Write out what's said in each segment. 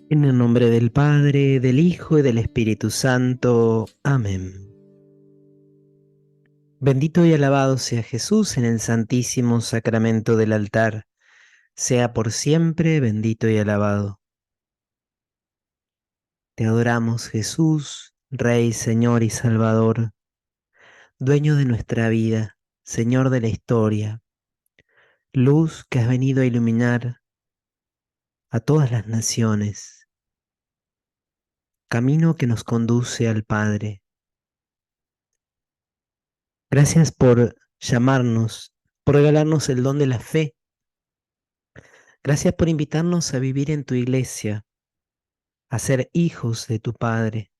En el nombre del Padre, del Hijo y del Espíritu Santo. Amén. Bendito y alabado sea Jesús en el Santísimo Sacramento del altar. Sea por siempre bendito y alabado. Te adoramos, Jesús, Rey, Señor y Salvador, dueño de nuestra vida, Señor de la historia, luz que has venido a iluminar a todas las naciones, camino que nos conduce al Padre. Gracias por llamarnos, por regalarnos el don de la fe. Gracias por invitarnos a vivir en tu iglesia, a ser hijos de tu Padre.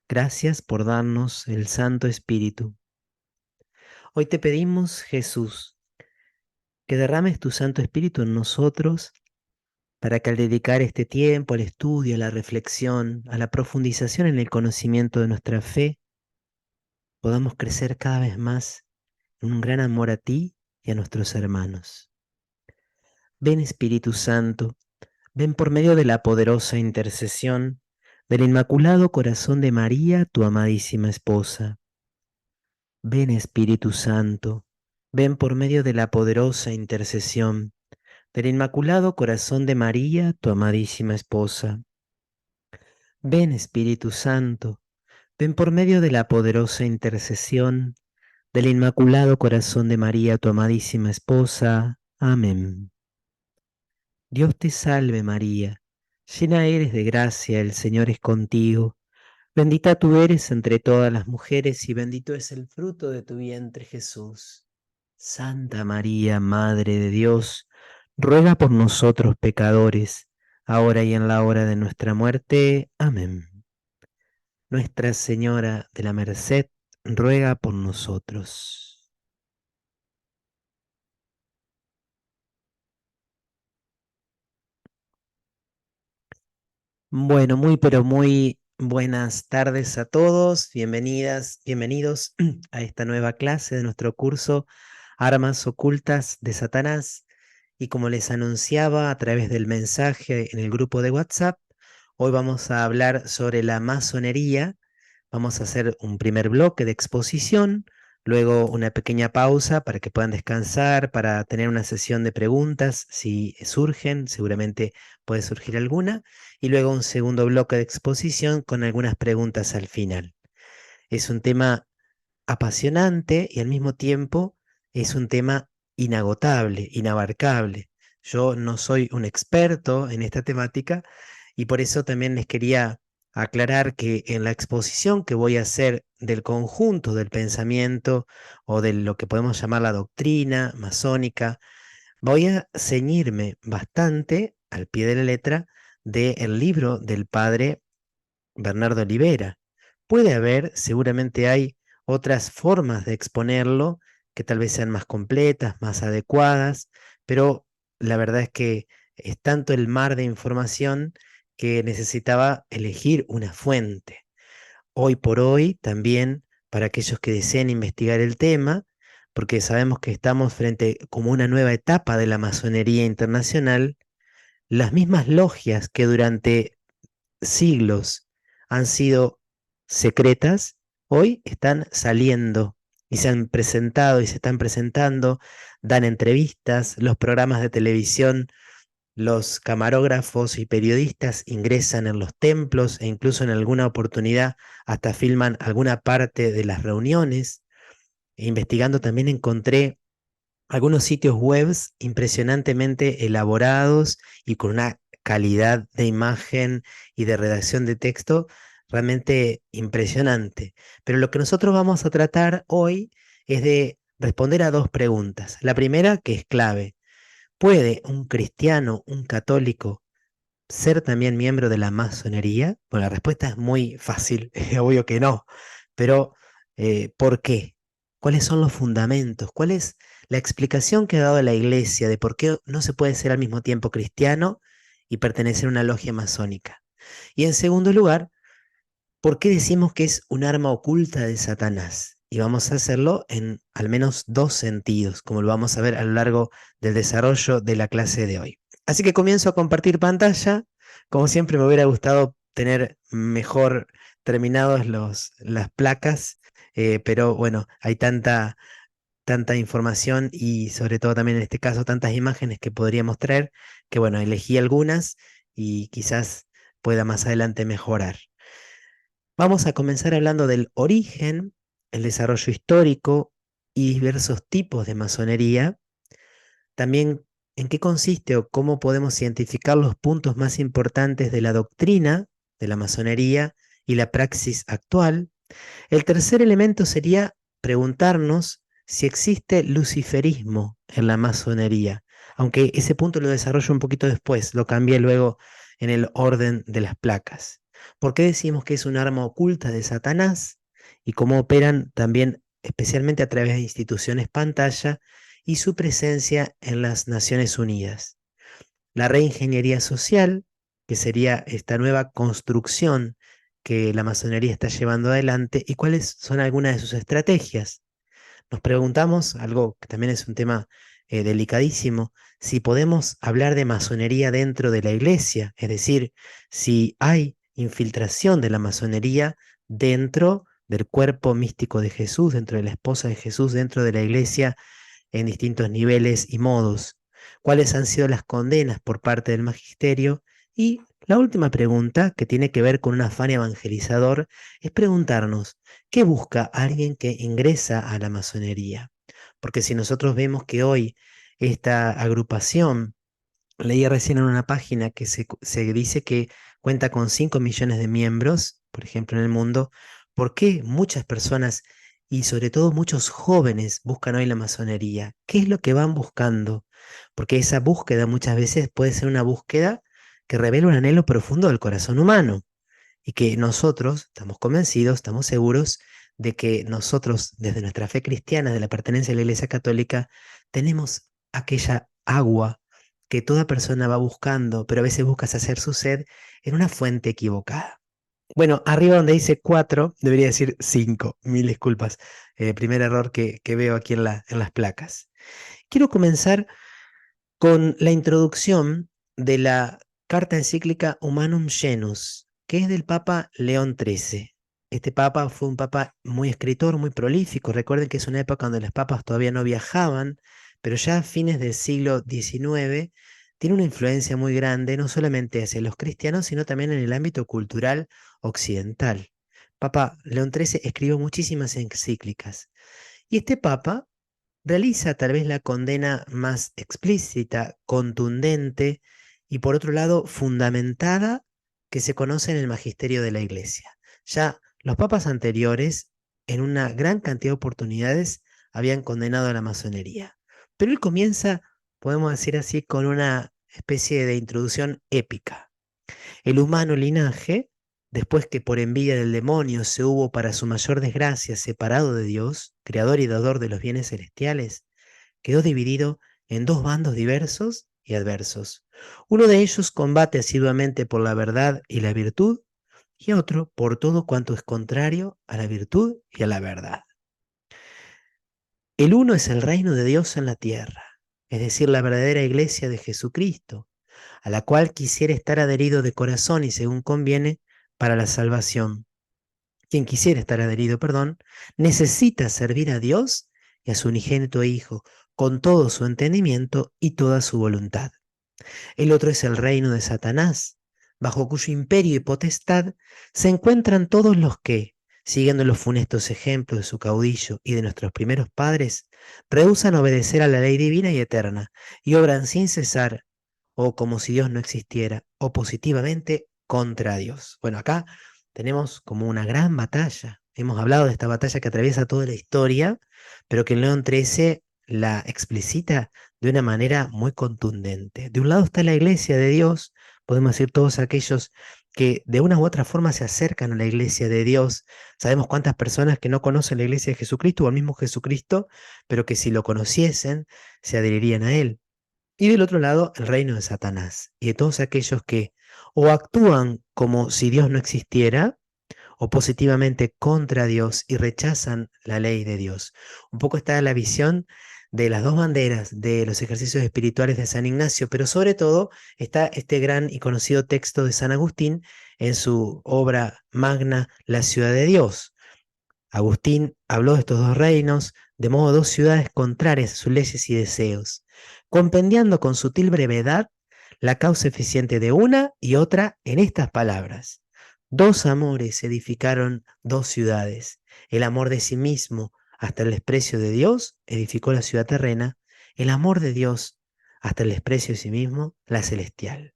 Gracias por darnos el Santo Espíritu. Hoy te pedimos, Jesús, que derrames tu Santo Espíritu en nosotros para que al dedicar este tiempo al estudio, a la reflexión, a la profundización en el conocimiento de nuestra fe, podamos crecer cada vez más en un gran amor a ti y a nuestros hermanos. Ven, Espíritu Santo, ven por medio de la poderosa intercesión del Inmaculado Corazón de María, tu amadísima esposa. Ven, Espíritu Santo, ven por medio de la poderosa intercesión del Inmaculado Corazón de María, tu amadísima esposa. Ven, Espíritu Santo, ven por medio de la poderosa intercesión del Inmaculado Corazón de María, tu amadísima esposa. Amén. Dios te salve María, llena eres de gracia, el Señor es contigo. Bendita tú eres entre todas las mujeres y bendito es el fruto de tu vientre Jesús. Santa María, Madre de Dios, ruega por nosotros pecadores, ahora y en la hora de nuestra muerte. Amén. Nuestra Señora de la Merced, ruega por nosotros. Bueno, muy pero muy buenas tardes a todos, bienvenidas, bienvenidos a esta nueva clase de nuestro curso Armas ocultas de Satanás. Y como les anunciaba a través del mensaje en el grupo de WhatsApp, hoy vamos a hablar sobre la masonería. Vamos a hacer un primer bloque de exposición, luego una pequeña pausa para que puedan descansar, para tener una sesión de preguntas si surgen, seguramente puede surgir alguna, y luego un segundo bloque de exposición con algunas preguntas al final. Es un tema apasionante y al mismo tiempo es un tema inagotable, inabarcable. Yo no soy un experto en esta temática y por eso también les quería aclarar que en la exposición que voy a hacer del conjunto del pensamiento o de lo que podemos llamar la doctrina masónica, voy a ceñirme bastante al pie de la letra del libro del padre Bernardo Olivera. Puede haber, seguramente hay otras formas de exponerlo que tal vez sean más completas, más adecuadas, pero la verdad es que es tanto el mar de información que necesitaba elegir una fuente. Hoy por hoy, también para aquellos que deseen investigar el tema, porque sabemos que estamos frente como una nueva etapa de la masonería internacional, las mismas logias que durante siglos han sido secretas, hoy están saliendo y se han presentado y se están presentando, dan entrevistas, los programas de televisión, los camarógrafos y periodistas ingresan en los templos e incluso en alguna oportunidad hasta filman alguna parte de las reuniones. E investigando también encontré algunos sitios web impresionantemente elaborados y con una calidad de imagen y de redacción de texto realmente impresionante. Pero lo que nosotros vamos a tratar hoy es de responder a dos preguntas. La primera, que es clave: ¿puede un cristiano, un católico, ser también miembro de la masonería? Bueno, la respuesta es muy fácil, es obvio que no, pero ¿por qué? ¿Cuáles son los fundamentos? ¿Cuál es la explicación que ha dado la Iglesia de por qué no se puede ser al mismo tiempo cristiano y pertenecer a una logia masónica? Y en segundo lugar, ¿por qué decimos que es un arma oculta de Satanás? Y vamos a hacerlo en al menos dos sentidos, como lo vamos a ver a lo largo del desarrollo de la clase de hoy. Así que comienzo a compartir pantalla. Como siempre me hubiera gustado tener mejor terminados las placas, pero bueno, hay tanta información y sobre todo también en este caso tantas imágenes que podríamos traer, que bueno, elegí algunas y quizás pueda más adelante mejorar. Vamos a comenzar hablando del origen, el desarrollo histórico y diversos tipos de masonería. También en qué consiste o cómo podemos identificar los puntos más importantes de la doctrina de la masonería y la praxis actual. El tercer elemento sería preguntarnos si existe luciferismo en la masonería, aunque ese punto lo desarrollo un poquito después, lo cambié luego en el orden de las placas. ¿Por qué decimos que es un arma oculta de Satanás y cómo operan también especialmente a través de instituciones pantalla y su presencia en las Naciones Unidas? La reingeniería social, que sería esta nueva construcción que la masonería está llevando adelante, y cuáles son algunas de sus estrategias. Nos preguntamos, algo que también es un tema delicadísimo, si podemos hablar de masonería dentro de la iglesia, es decir, si hay infiltración de la masonería dentro del cuerpo místico de Jesús, dentro de la esposa de Jesús, dentro de la iglesia en distintos niveles y modos, cuáles han sido las condenas por parte del magisterio y la última pregunta, que tiene que ver con un afán evangelizador, es preguntarnos, ¿qué busca alguien que ingresa a la masonería? Porque si nosotros vemos que hoy esta agrupación, leí recién en una página que se dice que cuenta con 5 millones de miembros, por ejemplo, en el mundo. ¿Por qué muchas personas y sobre todo muchos jóvenes buscan hoy la masonería? ¿Qué es lo que van buscando? Porque esa búsqueda muchas veces puede ser una búsqueda que revela un anhelo profundo del corazón humano y que nosotros estamos convencidos, estamos seguros de que nosotros, desde nuestra fe cristiana, de la pertenencia a la Iglesia Católica, tenemos aquella agua que toda persona va buscando, pero a veces busca saciar su sed en una fuente equivocada. Bueno, arriba donde dice 4, debería decir 5. Mil disculpas. Primer error que veo aquí en las placas. Quiero comenzar con la introducción de la carta encíclica Humanum Genus, que es del Papa León XIII. Este papa fue un papa muy escritor, muy prolífico. Recuerden que es una época donde los papas todavía no viajaban, pero ya a fines del siglo XIX tiene una influencia muy grande, no solamente hacia los cristianos, sino también en el ámbito cultural occidental. Papa León XIII escribió muchísimas encíclicas. Y este papa realiza tal vez la condena más explícita, contundente y por otro lado fundamentada que se conoce en el magisterio de la Iglesia. Ya los papas anteriores, en una gran cantidad de oportunidades, habían condenado a la masonería. Pero él comienza, podemos decir así, con una especie de introducción épica. El humano linaje, después que por envidia del demonio se hubo para su mayor desgracia separado de Dios, creador y dador de los bienes celestiales, quedó dividido en dos bandos diversos y adversos. Uno de ellos combate asiduamente por la verdad y la virtud, y otro por todo cuanto es contrario a la virtud y a la verdad. El uno es el reino de Dios en la tierra, es decir, la verdadera iglesia de Jesucristo, a la cual quisiera estar adherido de corazón y según conviene para la salvación. Quien quisiera estar adherido, perdón, necesita servir a Dios y a su unigénito Hijo con todo su entendimiento y toda su voluntad. El otro es el reino de Satanás, bajo cuyo imperio y potestad se encuentran todos los que, siguiendo los funestos ejemplos de su caudillo y de nuestros primeros padres, rehúsan obedecer a la ley divina y eterna y obran sin cesar, o como si Dios no existiera, o positivamente contra Dios. Bueno, acá tenemos como una gran batalla. Hemos hablado de esta batalla que atraviesa toda la historia, pero que en León XIII la explicita de una manera muy contundente. De un lado está la iglesia de Dios, podemos decir todos aquellos que de una u otra forma se acercan a la iglesia de Dios. Sabemos cuántas personas que no conocen la iglesia de Jesucristo o al mismo Jesucristo, pero que si lo conociesen se adherirían a él. Y del otro lado, el reino de Satanás y de todos aquellos que o actúan como si Dios no existiera, o positivamente contra Dios y rechazan la ley de Dios. Un poco está la visión de las dos banderas de los ejercicios espirituales de San Ignacio, pero sobre todo está este gran y conocido texto de San Agustín en su obra magna La ciudad de Dios. Agustín habló de estos dos reinos de modo dos ciudades contrarias a sus leyes y deseos, compendiando con sutil brevedad la causa eficiente de una y otra en estas palabras. Dos amores edificaron dos ciudades. El amor de sí mismo hasta el desprecio de Dios edificó la ciudad terrena. El amor de Dios hasta el desprecio de sí mismo, la celestial.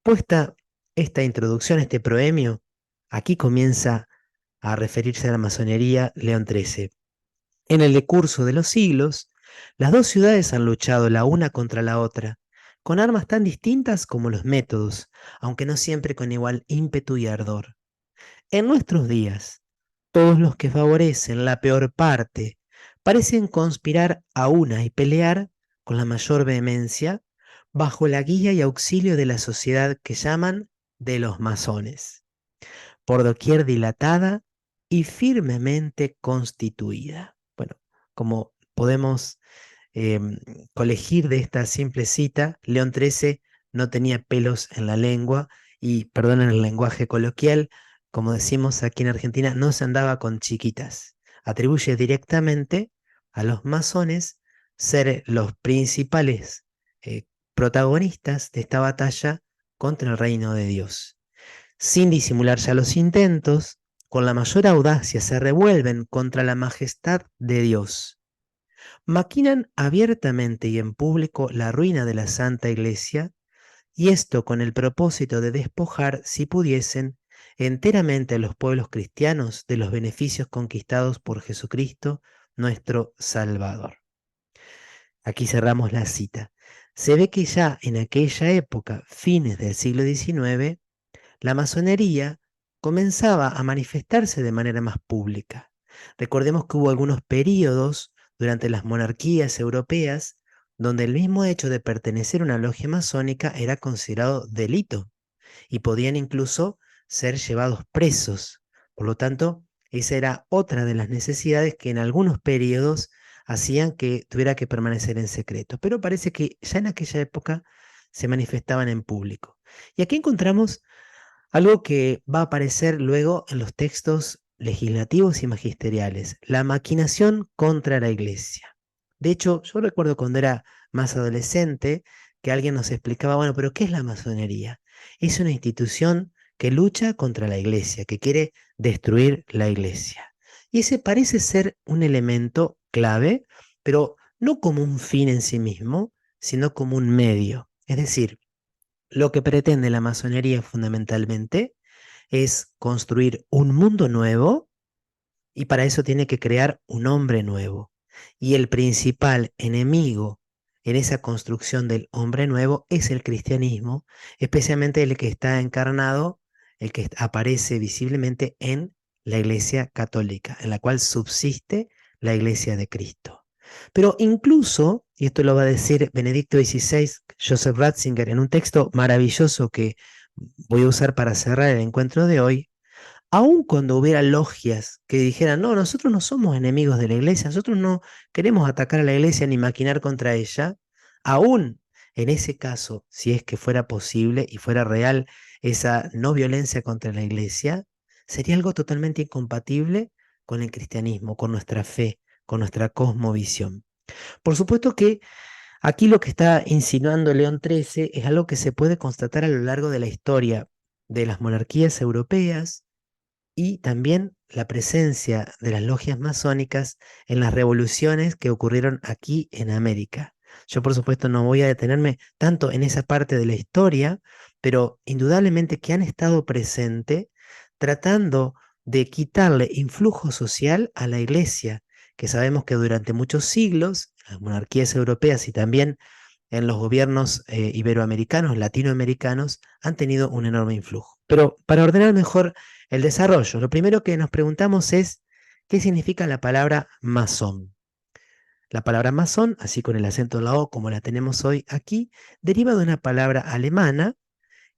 Puesta esta introducción, este proemio, aquí comienza a referirse a la masonería León XIII. En el decurso de los siglos, las dos ciudades han luchado la una contra la otra, con armas tan distintas como los métodos, aunque no siempre con igual ímpetu y ardor. En nuestros días, todos los que favorecen la peor parte parecen conspirar a una y pelear con la mayor vehemencia bajo la guía y auxilio de la sociedad que llaman de los masones, por doquier dilatada y firmemente constituida. Bueno, como podemos em, colegir de esta simple cita, León XIII no tenía pelos en la lengua y, perdonen el lenguaje coloquial, como decimos aquí en Argentina, no se andaba con chiquitas. Atribuye directamente a los masones ser los principales eh, protagonistas de esta batalla contra el reino de Dios. Sin disimular ya los intentos, con la mayor audacia se revuelven contra la majestad de Dios. Maquinan abiertamente y en público la ruina de la Santa Iglesia, y esto con el propósito de despojar, si pudiesen, enteramente a los pueblos cristianos de los beneficios conquistados por Jesucristo, nuestro Salvador. Aquí cerramos la cita. Se ve que ya en aquella época, fines del siglo XIX, la masonería comenzaba a manifestarse de manera más pública. Recordemos que hubo algunos períodos durante las monarquías europeas donde el mismo hecho de pertenecer a una logia masónica era considerado delito y podían incluso ser llevados presos. Por lo tanto, esa era otra de las necesidades que en algunos periodos hacían que tuviera que permanecer en secreto. Pero parece que ya en aquella época se manifestaban en público. Y aquí encontramos algo que va a aparecer luego en los textos legislativos y magisteriales, la maquinación contra la iglesia. De hecho, yo recuerdo cuando era más adolescente que alguien nos explicaba, bueno, pero ¿qué es la masonería? Es una institución que lucha contra la iglesia, que quiere destruir la iglesia. Y ese parece ser un elemento clave, pero no como un fin en sí mismo, sino como un medio. Es decir, lo que pretende la masonería fundamentalmente es construir un mundo nuevo y para eso tiene que crear un hombre nuevo. Y el principal enemigo en esa construcción del hombre nuevo es el cristianismo, especialmente el que está encarnado, el que aparece visiblemente en la Iglesia católica, en la cual subsiste la Iglesia de Cristo. Pero incluso, y esto lo va a decir Benedicto XVI, Joseph Ratzinger, en un texto maravilloso que voy a usar para cerrar el encuentro de hoy, aun cuando hubiera logias que dijeran, no, nosotros no somos enemigos de la iglesia, nosotros no queremos atacar a la iglesia ni maquinar contra ella, aún en ese caso, si es que fuera posible y fuera real esa no violencia contra la iglesia, sería algo totalmente incompatible con el cristianismo, con nuestra fe, con nuestra cosmovisión. Por supuesto que aquí lo que está insinuando León XIII es algo que se puede constatar a lo largo de la historia de las monarquías europeas y también la presencia de las logias masónicas en las revoluciones que ocurrieron aquí en América. Yo, por supuesto, no voy a detenerme tanto en esa parte de la historia, pero indudablemente que han estado presentes tratando de quitarle influjo social a la iglesia, que sabemos que durante muchos siglos, en las monarquías europeas y también en los gobiernos iberoamericanos, latinoamericanos, han tenido un enorme influjo. Pero para ordenar mejor el desarrollo, lo primero que nos preguntamos es, ¿qué significa la palabra masón? La palabra masón, así con el acento en la O como la tenemos hoy aquí, deriva de una palabra alemana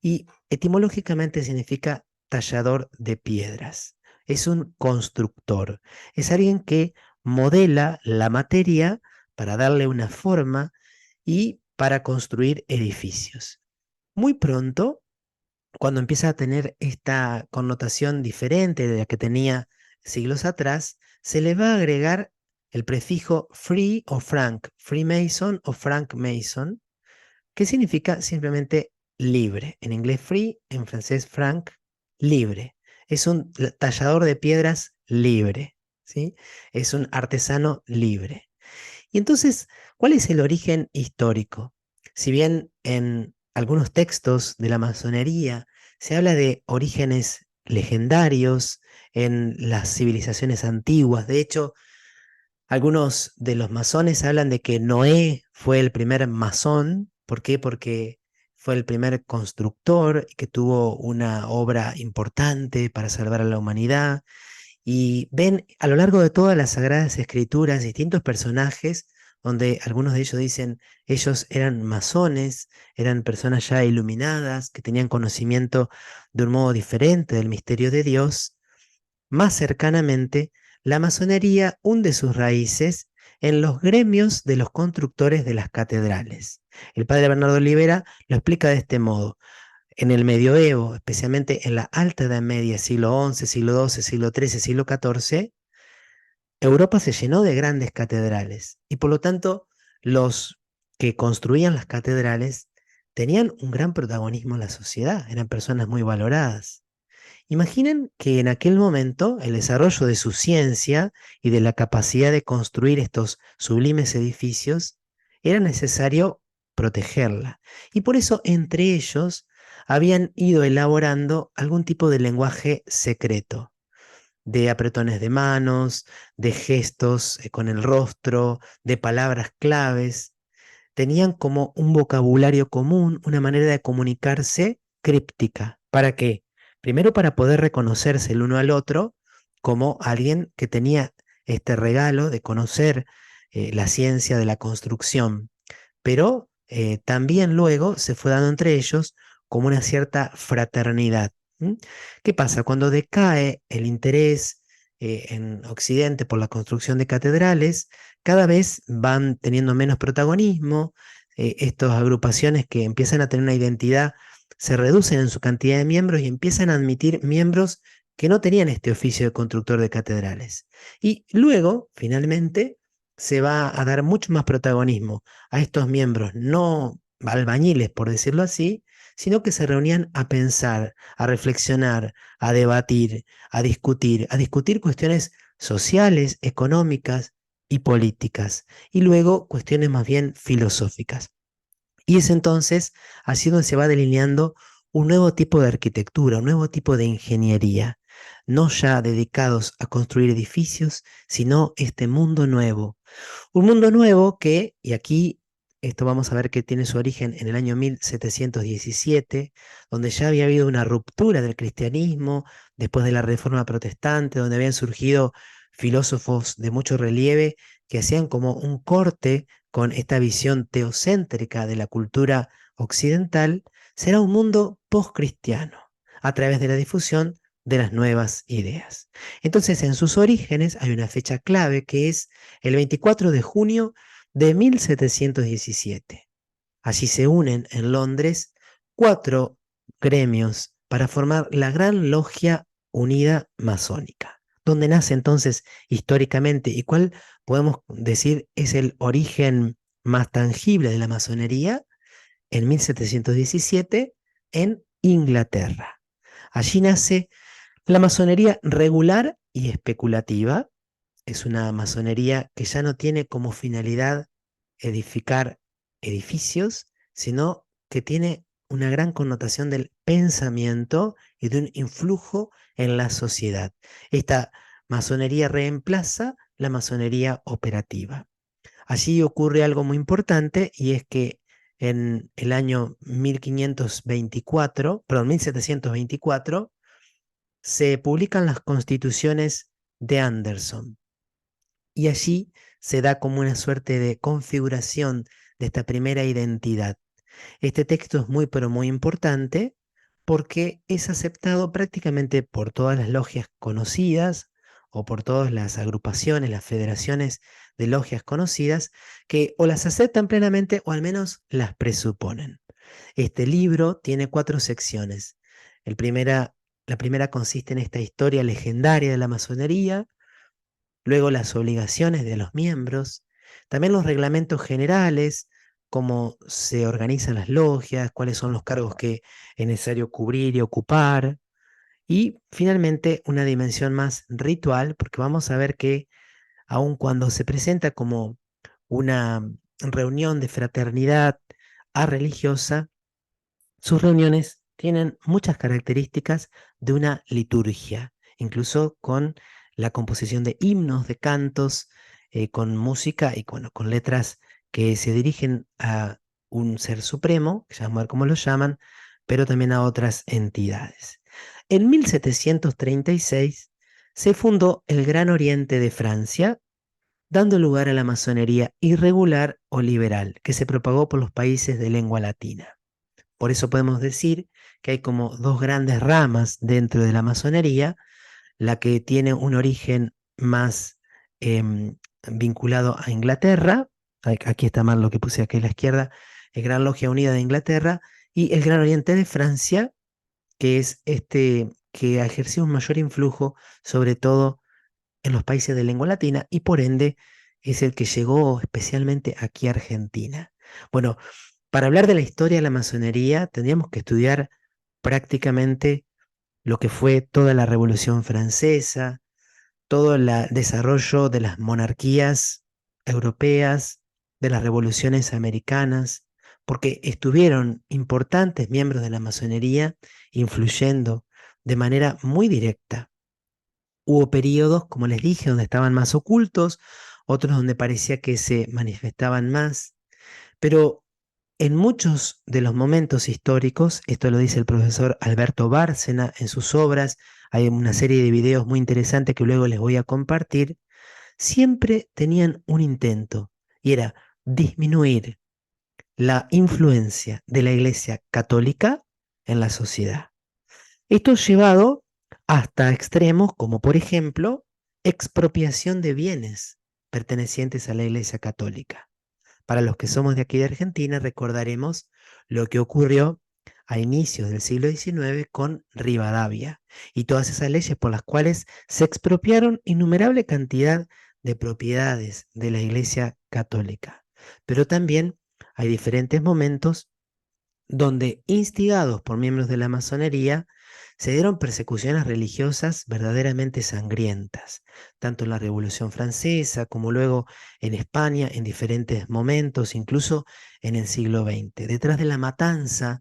y etimológicamente significa tallador de piedras. Es un constructor, es alguien que modela la materia para darle una forma y para construir edificios. Muy pronto, cuando empieza a tener esta connotación diferente de la que tenía siglos atrás, se le va a agregar el prefijo free o frank, Freemason o Frank Mason, que significa simplemente libre. En inglés free, en francés franc, libre. Es un tallador de piedras libre, ¿sí? Es un artesano libre. Y entonces, ¿cuál es el origen histórico? Si bien en algunos textos de la masonería se habla de orígenes legendarios en las civilizaciones antiguas, de hecho, algunos de los masones hablan de que Noé fue el primer masón. ¿Por qué? Porque fue el primer constructor y que tuvo una obra importante para salvar a la humanidad. Y ven a lo largo de todas las Sagradas Escrituras distintos personajes donde algunos de ellos dicen ellos eran masones, eran personas ya iluminadas, que tenían conocimiento de un modo diferente del misterio de Dios. Más cercanamente, la masonería hunde sus raíces en los gremios de los constructores de las catedrales. El padre Bernardo Olivera lo explica de este modo. En el medioevo, especialmente en la Alta Edad Media, siglo XI, siglo XII, siglo XIII, siglo XIV, Europa se llenó de grandes catedrales y por lo tanto los que construían las catedrales tenían un gran protagonismo en la sociedad, eran personas muy valoradas. Imaginen que en aquel momento el desarrollo de su ciencia y de la capacidad de construir estos sublimes edificios era necesario protegerla. Y por eso entre ellos habían ido elaborando algún tipo de lenguaje secreto, de apretones de manos, de gestos con el rostro, de palabras claves. Tenían como un vocabulario común, una manera de comunicarse críptica. ¿Para qué? Primero para poder reconocerse el uno al otro como alguien que tenía este regalo de conocer la ciencia de la construcción, pero también luego se fue dando entre ellos como una cierta fraternidad. ¿M? ¿Qué pasa? Cuando decae el interés en Occidente por la construcción de catedrales, cada vez van teniendo menos protagonismo, estas agrupaciones que empiezan a tener una identidad se reducen en su cantidad de miembros y empiezan a admitir miembros que no tenían este oficio de constructor de catedrales. Y luego, finalmente, se va a dar mucho más protagonismo a estos miembros no albañiles, por decirlo así, sino que se reunían a pensar, a reflexionar, a debatir, a discutir cuestiones sociales, económicas y políticas, y luego cuestiones más bien filosóficas. Y es entonces así donde se va delineando un nuevo tipo de arquitectura, un nuevo tipo de ingeniería, no ya dedicados a construir edificios, sino este mundo nuevo. Un mundo nuevo que, y aquí esto vamos a ver que tiene su origen en el año 1717, donde ya había habido una ruptura del cristianismo después de la Reforma Protestante, donde habían surgido filósofos de mucho relieve que hacían como un corte con esta visión teocéntrica de la cultura occidental. Será un mundo postcristiano a través de la difusión de las nuevas ideas. Entonces, en sus orígenes hay una fecha clave que es el 24 de junio de 1717. Allí se unen en Londres cuatro gremios para formar la Gran Logia Unida Masónica, donde nace entonces históricamente y cuál podemos decir es el origen más tangible de la masonería en 1717 en Inglaterra. Allí nace la masonería regular y especulativa. Es una masonería que ya no tiene como finalidad edificar edificios, sino que tiene una gran connotación del pensamiento y de un influjo en la sociedad. Esta masonería reemplaza la masonería operativa. Allí ocurre algo muy importante y es que en el año 1524, perdón, 1724, se publican las constituciones de Anderson y allí se da como una suerte de configuración de esta primera identidad. Este texto es muy pero muy importante porque es aceptado prácticamente por todas las logias conocidas o por todas las agrupaciones, las federaciones de logias conocidas, que o las aceptan plenamente o al menos las presuponen. Este libro tiene 4 secciones. El primera, la primera consiste en esta historia legendaria de la masonería, luego las obligaciones de los miembros, también los reglamentos generales, cómo se organizan las logias, cuáles son los cargos que es necesario cubrir y ocupar, y finalmente una dimensión más ritual, porque vamos a ver que aun cuando se presenta como una reunión de fraternidad a religiosa, sus reuniones tienen muchas características de una liturgia, incluso con la composición de himnos, de cantos, con música y con letras que se dirigen a un ser supremo, que llamar como lo llaman, pero también a otras entidades. En 1736 se fundó el Gran Oriente de Francia, dando lugar a la masonería irregular o liberal, que se propagó por los países de lengua latina. Por eso podemos decir que hay como dos grandes ramas dentro de la masonería, la que tiene un origen más vinculado a Inglaterra, aquí está mal lo que puse aquí a la izquierda, el Gran Logia Unida de Inglaterra, y el Gran Oriente de Francia, que es este que ha ejercido un mayor influjo, sobre todo en los países de lengua latina, y por ende es el que llegó especialmente aquí a Argentina. Bueno, para hablar de la historia de la masonería, tendríamos que estudiar prácticamente lo que fue toda la Revolución Francesa, todo el desarrollo de las monarquías europeas, de las revoluciones americanas, porque estuvieron importantes miembros de la masonería influyendo de manera muy directa. Hubo periodos, como les dije, donde estaban más ocultos, otros donde parecía que se manifestaban más, pero en muchos de los momentos históricos, esto lo dice el profesor Alberto Bárcena en sus obras, hay una serie de videos muy interesantes que luego les voy a compartir, siempre tenían un intento y era disminuir la influencia de la Iglesia Católica en la sociedad. Esto llevado hasta extremos como por ejemplo expropiación de bienes pertenecientes a la Iglesia Católica. Para los que somos de aquí de Argentina, recordaremos lo que ocurrió a inicios del siglo XIX con Rivadavia y todas esas leyes por las cuales se expropiaron innumerable cantidad de propiedades de la Iglesia Católica. Pero también hay diferentes momentos donde, instigados por miembros de la masonería, se dieron persecuciones religiosas verdaderamente sangrientas, tanto en la Revolución Francesa como luego en España en diferentes momentos, incluso en el siglo XX. Detrás de la matanza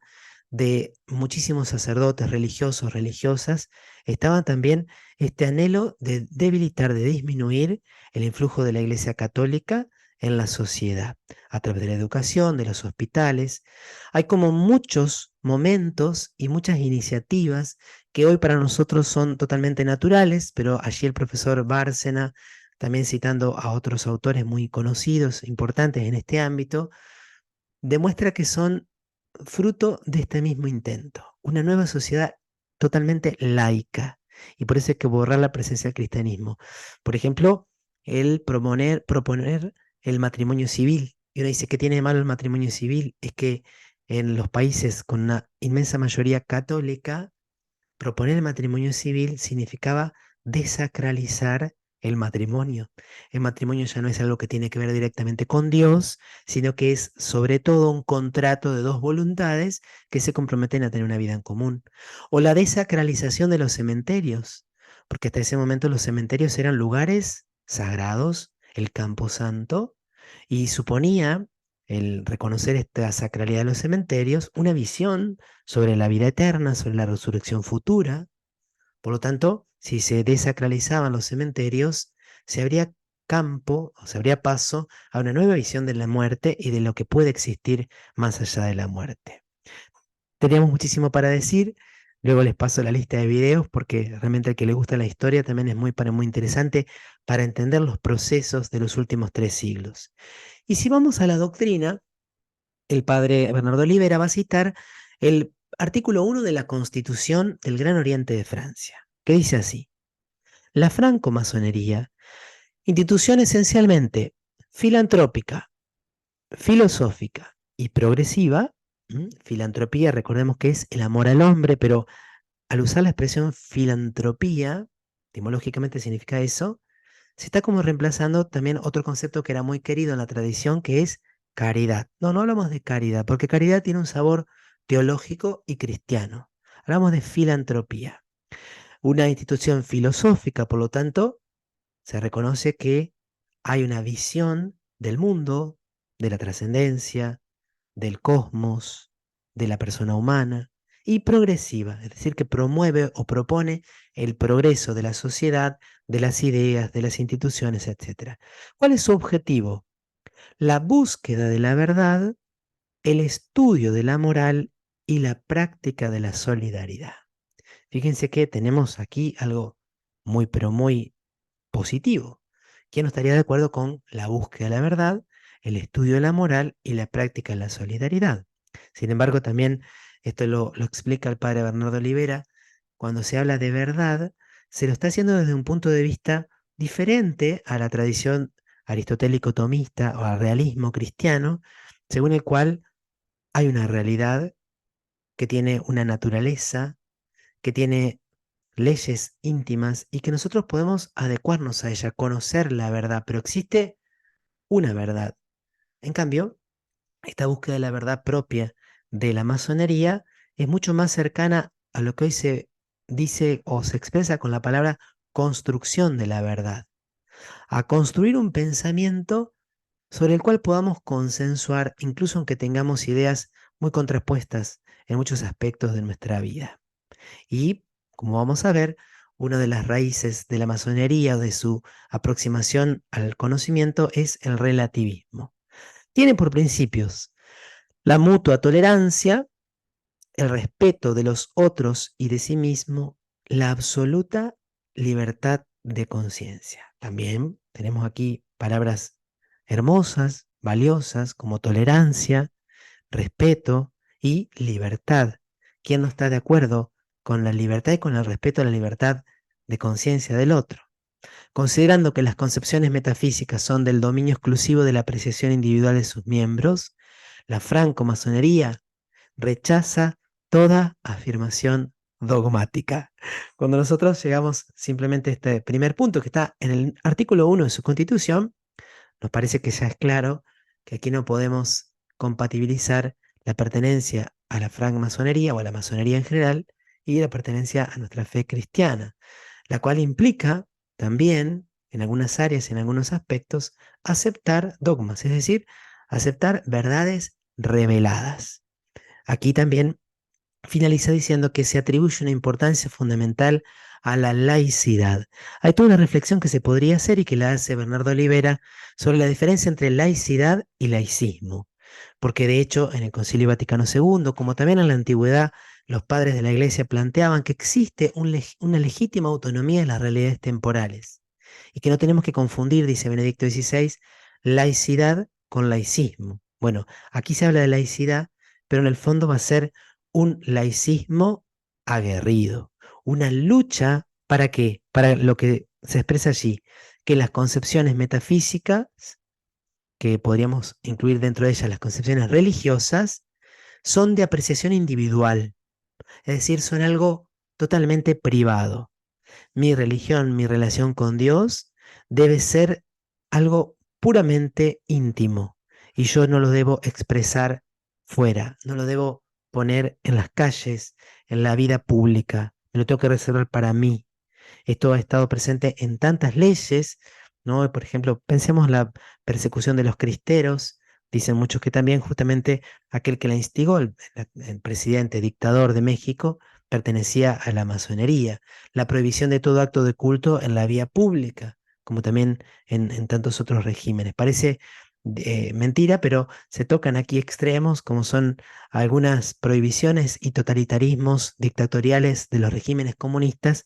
de muchísimos sacerdotes religiosos, religiosas, estaba también este anhelo de debilitar, de disminuir el influjo de la Iglesia Católica en la sociedad, a través de la educación, de los hospitales. Hay como muchos momentos y muchas iniciativas que hoy para nosotros son totalmente naturales, pero allí el profesor Bárcena, también citando a otros autores muy conocidos, importantes en este ámbito, demuestra que son fruto de este mismo intento, una nueva sociedad totalmente laica, y por eso hay que borrar la presencia del cristianismo. Por ejemplo, el proponer el matrimonio civil. Y uno dice, ¿qué tiene de malo el matrimonio civil? Es que en los países con una inmensa mayoría católica, proponer el matrimonio civil significaba desacralizar el matrimonio. El matrimonio ya no es algo que tiene que ver directamente con Dios, sino que es sobre todo un contrato de dos voluntades que se comprometen a tener una vida en común. O la desacralización de los cementerios, porque hasta ese momento los cementerios eran lugares sagrados, el campo santo, y suponía el reconocer esta sacralidad de los cementerios, una visión sobre la vida eterna, sobre la resurrección futura. Por lo tanto, si se desacralizaban los cementerios, se abría campo o se abría paso a una nueva visión de la muerte y de lo que puede existir más allá de la muerte. Teníamos muchísimo para decir, luego les paso la lista de videos porque realmente al que le gusta la historia también es muy interesante para entender los procesos de los últimos 3 siglos. Y si vamos a la doctrina, el padre Bernardo Olivera va a citar el artículo 1 de la Constitución del Gran Oriente de Francia, que dice así: La francmasonería, institución esencialmente filantrópica, filosófica y progresiva. Filantropía, recordemos que es el amor al hombre, pero al usar la expresión filantropía, etimológicamente significa eso, se está como reemplazando también otro concepto que era muy querido en la tradición, que es caridad. No, no hablamos de caridad, porque caridad tiene un sabor teológico y cristiano. Hablamos de filantropía. Una institución filosófica, por lo tanto, se reconoce que hay una visión del mundo, de la trascendencia, del cosmos, de la persona humana, y progresiva, es decir, que promueve o propone el progreso de la sociedad, de las ideas, de las instituciones, etcétera. ¿Cuál es su objetivo? La búsqueda de la verdad, el estudio de la moral y la práctica de la solidaridad. Fíjense que tenemos aquí algo muy, pero muy positivo. ¿Quién no estaría de acuerdo con la búsqueda de la verdad, el estudio de la moral y la práctica de la solidaridad? Sin embargo, también esto lo explica el padre Bernardo Olivera, cuando se habla de verdad, se lo está haciendo desde un punto de vista diferente a la tradición aristotélico-tomista o al realismo cristiano, según el cual hay una realidad que tiene una naturaleza, que tiene leyes íntimas y que nosotros podemos adecuarnos a ella, conocer la verdad, pero existe una verdad. En cambio, esta búsqueda de la verdad propia de la masonería es mucho más cercana a lo que hoy se dice o se expresa con la palabra construcción de la verdad, a construir un pensamiento sobre el cual podamos consensuar, incluso aunque tengamos ideas muy contrapuestas en muchos aspectos de nuestra vida. Y, como vamos a ver, una de las raíces de la masonería o de su aproximación al conocimiento es el relativismo. Tiene por principios la mutua tolerancia, el respeto de los otros y de sí mismo, la absoluta libertad de conciencia. También tenemos aquí palabras hermosas, valiosas, como tolerancia, respeto y libertad. ¿Quién no está de acuerdo con la libertad y con el respeto a la libertad de conciencia del otro? Considerando que las concepciones metafísicas son del dominio exclusivo de la apreciación individual de sus miembros, la francomasonería rechaza toda afirmación dogmática. Cuando nosotros llegamos simplemente a este primer punto que está en el artículo 1 de su constitución, nos parece que ya es claro que aquí no podemos compatibilizar la pertenencia a la francmasonería o a la masonería en general y la pertenencia a nuestra fe cristiana, la cual implica también, en algunas áreas, en algunos aspectos, aceptar dogmas, es decir, aceptar verdades reveladas. Aquí también finaliza diciendo que se atribuye una importancia fundamental a la laicidad. Hay toda una reflexión que se podría hacer y que la hace Bernardo Olivera sobre la diferencia entre laicidad y laicismo, porque de hecho en el Concilio Vaticano II, como también en la antigüedad, los padres de la Iglesia planteaban que existe una legítima autonomía de las realidades temporales y que no tenemos que confundir, dice Benedicto XVI, laicidad con laicismo. Bueno, aquí se habla de laicidad, pero en el fondo va a ser un laicismo aguerrido, una lucha ¿para qué? Para lo que se expresa allí, que las concepciones metafísicas, que podríamos incluir dentro de ellas las concepciones religiosas, son de apreciación individual, es decir, son algo totalmente privado. Mi religión, mi relación con Dios debe ser algo puramente íntimo y yo no lo debo expresar fuera, no lo debo poner en las calles, en la vida pública, me lo tengo que reservar para mí. Esto ha estado presente en tantas leyes, ¿no? Por ejemplo, pensemos la persecución de los cristeros. Dicen muchos que también justamente aquel que la instigó, el presidente dictador de México, pertenecía a la masonería. La prohibición de todo acto de culto en la vía pública, como también en tantos otros regímenes. Parece mentira, pero se tocan aquí extremos como son algunas prohibiciones y totalitarismos dictatoriales de los regímenes comunistas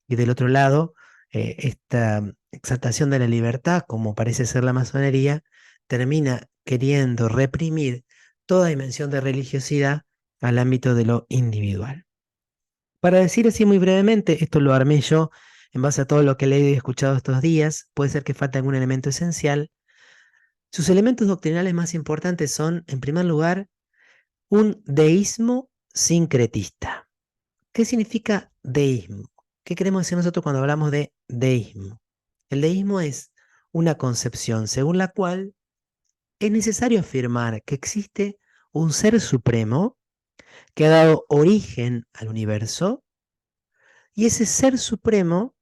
y del otro lado, esta exaltación de la libertad, como parece ser la masonería, termina queriendo reprimir toda dimensión de religiosidad al ámbito de lo individual. Para decir así muy brevemente, esto lo armé yo en base a todo lo que he leído y escuchado estos días, puede ser que falte algún elemento esencial. Sus elementos doctrinales más importantes son, en primer lugar, un deísmo sincretista. ¿Qué significa deísmo? ¿Qué queremos decir nosotros cuando hablamos de deísmo? El deísmo es una concepción según la cual es necesario afirmar que existe un ser supremo que ha dado origen al universo, y ese ser supremo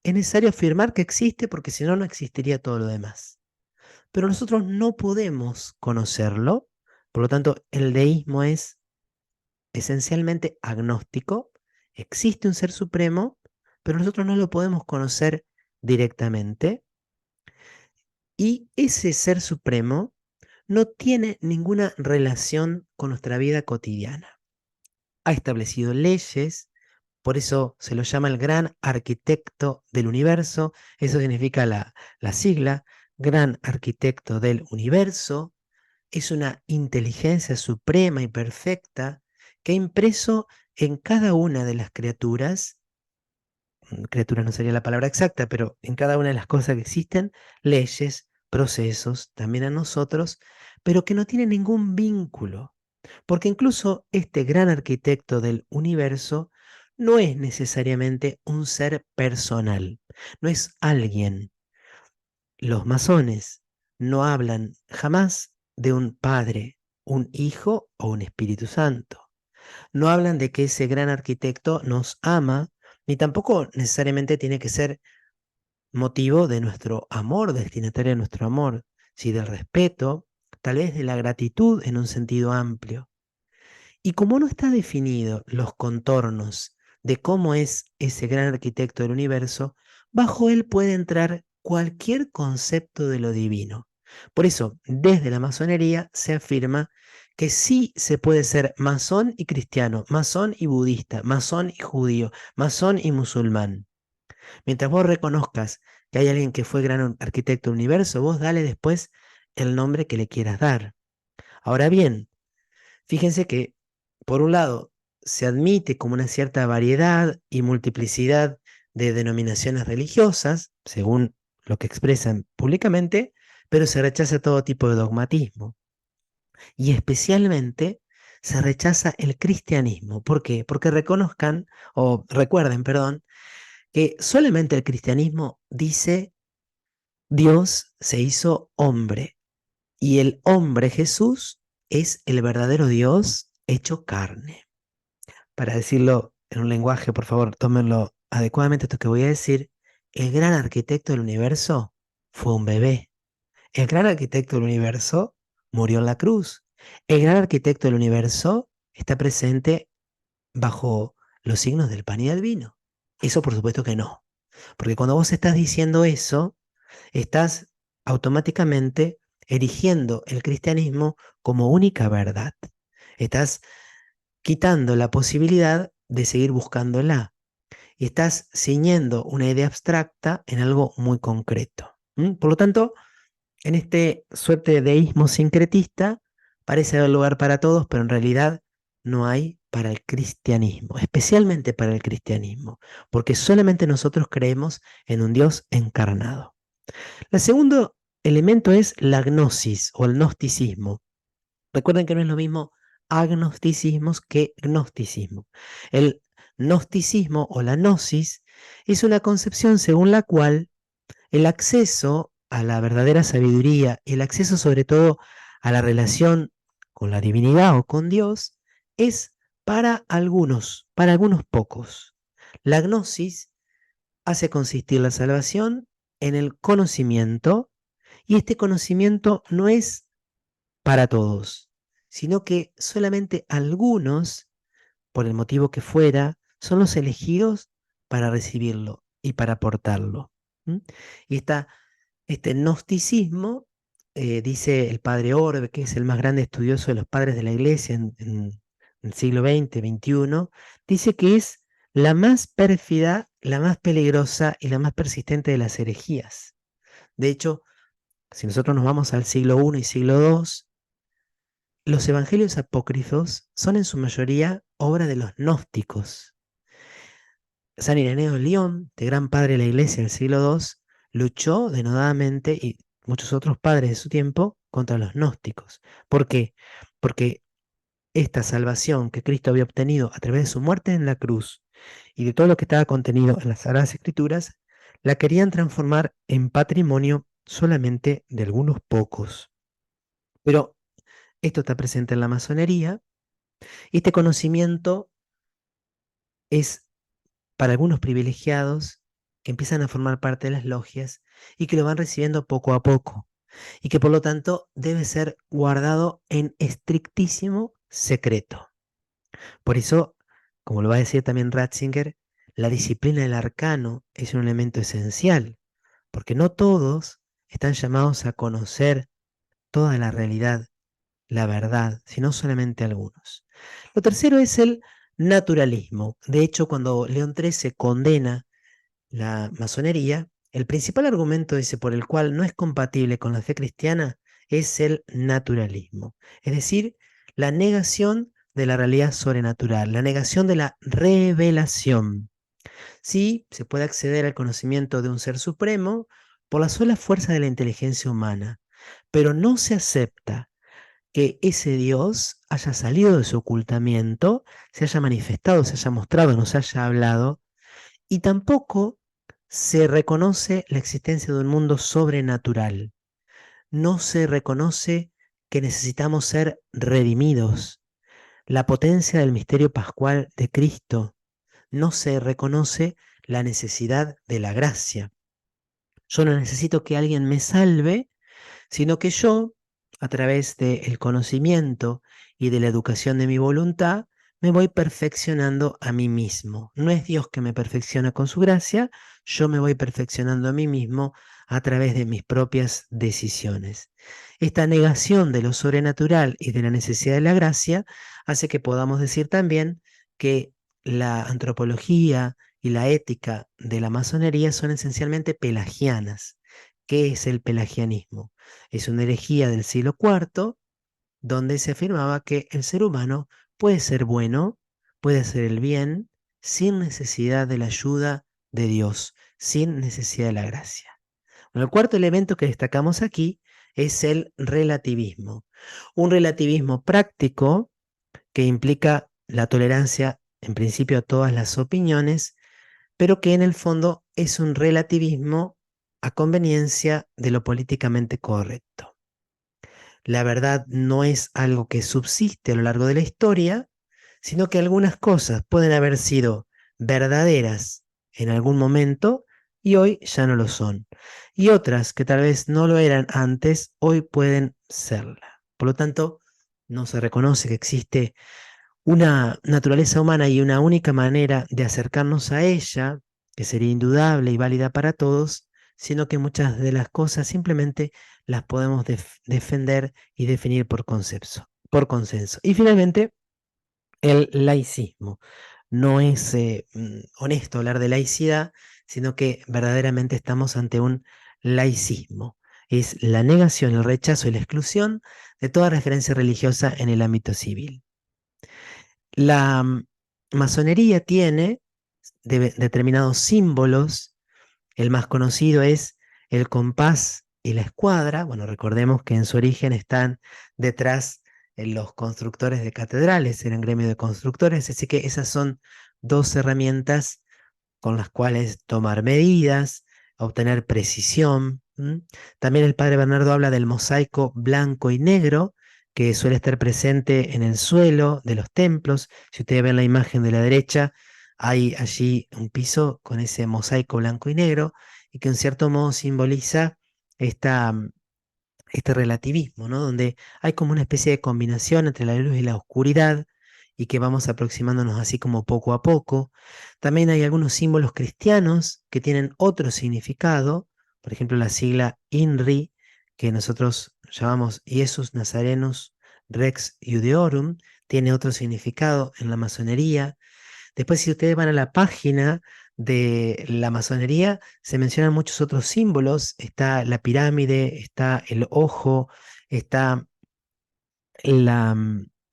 es necesario afirmar que existe porque si no, no existiría todo lo demás. Pero nosotros no podemos conocerlo, por lo tanto, el deísmo es esencialmente agnóstico. Existe un ser supremo, pero nosotros no lo podemos conocer directamente, y ese ser supremo no tiene ninguna relación con nuestra vida cotidiana. Ha establecido leyes, por eso se lo llama el gran arquitecto del universo. Eso significa la sigla, gran arquitecto del universo. Es una inteligencia suprema y perfecta que ha impreso en cada una de las criaturas, criatura no sería la palabra exacta, pero en cada una de las cosas que existen, leyes, procesos, también a nosotros, pero que no tienen ningún vínculo. Porque incluso este gran arquitecto del universo no es necesariamente un ser personal, no es alguien. Los masones no hablan jamás de un padre, un hijo o un Espíritu Santo. No hablan de que ese gran arquitecto nos ama, ni tampoco necesariamente tiene que ser motivo de nuestro amor, destinatario de nuestro amor, sí del respeto, tal vez de la gratitud en un sentido amplio. Y como no está definido los contornos de cómo es ese gran arquitecto del universo, bajo él puede entrar cualquier concepto de lo divino. Por eso, desde la masonería se afirma que sí se puede ser masón y cristiano, masón y budista, masón y judío, masón y musulmán. Mientras vos reconozcas que hay alguien que fue gran arquitecto del universo, vos dale después el nombre que le quieras dar. Ahora bien, fíjense que, por un lado, se admite como una cierta variedad y multiplicidad de denominaciones religiosas, según lo que expresan públicamente, pero se rechaza todo tipo de dogmatismo. Y especialmente se rechaza el cristianismo. ¿Por qué? Porque reconozcan, o recuerden, perdón, que solamente el cristianismo dice Dios se hizo hombre, y el hombre Jesús es el verdadero Dios hecho carne. Para decirlo en un lenguaje, por favor, tómenlo adecuadamente esto que voy a decir, el gran arquitecto del universo fue un bebé. El gran arquitecto del universo murió en la cruz. El gran arquitecto del universo está presente bajo los signos del pan y del vino. Eso por supuesto que no. Porque cuando vos estás diciendo eso, estás automáticamente erigiendo el cristianismo como única verdad. Estás quitando la posibilidad de seguir buscándola, y estás ciñendo una idea abstracta en algo muy concreto. Por lo tanto, en este suerte de deísmo sincretista parece haber lugar para todos, pero en realidad no hay para el cristianismo, especialmente para el cristianismo, porque solamente nosotros creemos en un Dios encarnado. El segundo elemento es la gnosis o el gnosticismo. Recuerden que no es lo mismo agnosticismos que gnosticismo. El gnosticismo o la gnosis es una concepción según la cual el acceso a la verdadera sabiduría, el acceso sobre todo a la relación con la divinidad o con Dios, es para algunos pocos. La gnosis hace consistir la salvación en el conocimiento, y este conocimiento no es para todos, sino que solamente algunos, por el motivo que fuera, son los elegidos para recibirlo y para aportarlo. ¿Mm? Y este gnosticismo, dice el padre Orbe, que es el más grande estudioso de los padres de la iglesia en el siglo XX, XXI, dice que es la más pérfida, la más peligrosa y la más persistente de las herejías. De hecho, si nosotros nos vamos al siglo I y siglo II, los evangelios apócrifos son en su mayoría obra de los gnósticos. San Ireneo de León, de gran padre de la iglesia del siglo II, luchó denodadamente y muchos otros padres de su tiempo contra los gnósticos. ¿Por qué? Porque esta salvación que Cristo había obtenido a través de su muerte en la cruz y de todo lo que estaba contenido en las Sagradas Escrituras, la querían transformar en patrimonio solamente de algunos pocos. Pero esto está presente en la masonería y este conocimiento es para algunos privilegiados que empiezan a formar parte de las logias y que lo van recibiendo poco a poco y que por lo tanto debe ser guardado en estrictísimo secreto. Por eso, como lo va a decir también Ratzinger, la disciplina del arcano es un elemento esencial, porque no todos están llamados a conocer toda la realidad, la verdad, sino solamente algunos. Lo tercero es el naturalismo. De hecho, cuando León XIII condena la masonería, el principal argumento ese por el cual no es compatible con la fe cristiana es el naturalismo, es decir, la negación de la realidad sobrenatural, la negación de la revelación. Sí, se puede acceder al conocimiento de un ser supremo por la sola fuerza de la inteligencia humana, pero no se acepta que ese Dios haya salido de su ocultamiento, se haya manifestado, se haya mostrado, nos haya hablado, y tampoco se reconoce la existencia de un mundo sobrenatural. No se reconoce que necesitamos ser redimidos. La potencia del misterio pascual de Cristo. No se reconoce la necesidad de la gracia. Yo no necesito que alguien me salve, sino que yo, a través del conocimiento y de la educación de mi voluntad, me voy perfeccionando a mí mismo. No es Dios que me perfecciona con su gracia, yo me voy perfeccionando a mí mismo a través de mis propias decisiones. Esta negación de lo sobrenatural y de la necesidad de la gracia hace que podamos decir también que la antropología y la ética de la masonería son esencialmente pelagianas. ¿Qué es el pelagianismo? Es una herejía del siglo IV donde se afirmaba que el ser humano puede ser bueno, puede hacer el bien, sin necesidad de la ayuda de Dios, sin necesidad de la gracia. Bueno, el cuarto elemento que destacamos aquí es el relativismo. Un relativismo práctico que implica la tolerancia en principio a todas las opiniones, pero que en el fondo es un relativismo a conveniencia de lo políticamente correcto. La verdad no es algo que subsiste a lo largo de la historia, sino que algunas cosas pueden haber sido verdaderas en algún momento y hoy ya no lo son. Y otras que tal vez no lo eran antes, hoy pueden serla. Por lo tanto, no se reconoce que existe una naturaleza humana y una única manera de acercarnos a ella, que sería indudable y válida para todos, sino que muchas de las cosas simplemente las podemos defender y definir por consenso, por consenso. Y finalmente, el laicismo. No es honesto hablar de laicidad, sino que verdaderamente estamos ante un laicismo. Es la negación, el rechazo y la exclusión de toda referencia religiosa en el ámbito civil. La masonería tiene determinados símbolos. El más conocido es el compás y la escuadra. Bueno, recordemos que en su origen están detrás los constructores de catedrales, eran gremio de constructores, así que esas son dos herramientas con las cuales tomar medidas, obtener precisión. También el padre Bernardo habla del mosaico blanco y negro que suele estar presente en el suelo de los templos. Si ustedes ven la imagen de la derecha, hay allí un piso con ese mosaico blanco y negro y que en cierto modo simboliza esta, este relativismo, ¿no? Donde hay como una especie de combinación entre la luz y la oscuridad y que vamos aproximándonos así como poco a poco. También hay algunos símbolos cristianos que tienen otro significado, por ejemplo la sigla INRI, que nosotros llamamos Iesus Nazarenus Rex Iudeorum, tiene otro significado en la masonería. Después, si ustedes van a la página de la masonería, se mencionan muchos otros símbolos. Está la pirámide, está el ojo, está la,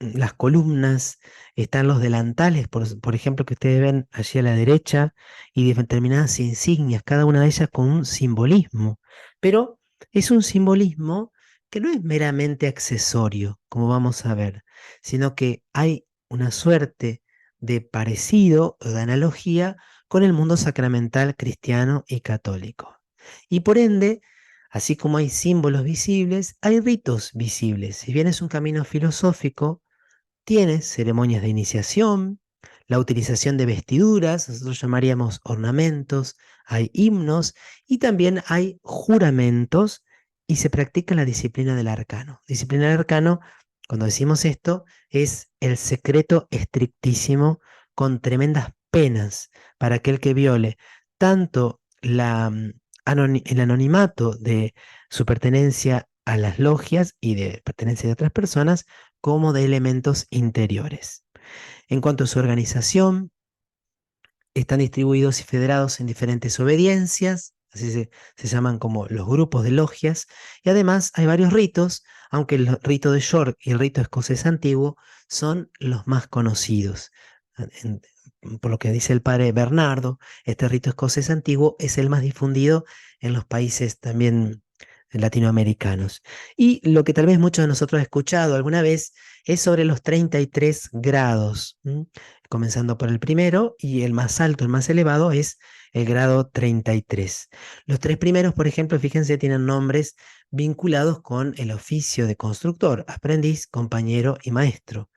las columnas, están los delantales, por ejemplo, que ustedes ven allí a la derecha, y determinadas insignias, cada una de ellas con un simbolismo. Pero es un simbolismo que no es meramente accesorio, como vamos a ver, sino que hay una suerte de parecido o de analogía con el mundo sacramental cristiano y católico. Y por ende, así como hay símbolos visibles, hay ritos visibles. Si bien es un camino filosófico, tiene ceremonias de iniciación, la utilización de vestiduras, nosotros llamaríamos ornamentos, hay himnos y también hay juramentos y se practica la disciplina del arcano. Disciplina del arcano, cuando decimos esto, es el secreto estrictísimo con tremendas penas para aquel que viole tanto el anonimato de su pertenencia a las logias y de pertenencia de otras personas, como de elementos interiores. En cuanto a su organización, están distribuidos y federados en diferentes obediencias, así se llaman como los grupos de logias, y además hay varios ritos, aunque el rito de York y el rito escocés antiguo son los más conocidos. En- por lo que dice el padre Bernardo, este rito escocés antiguo es el más difundido en los países también latinoamericanos. Y lo que tal vez muchos de nosotros han escuchado alguna vez es sobre los 33 grados. Comenzando por el primero, y el más alto, el más elevado, es el grado 33. Los tres primeros, por ejemplo, fíjense, tienen nombres vinculados con el oficio de constructor: aprendiz, compañero y maestro.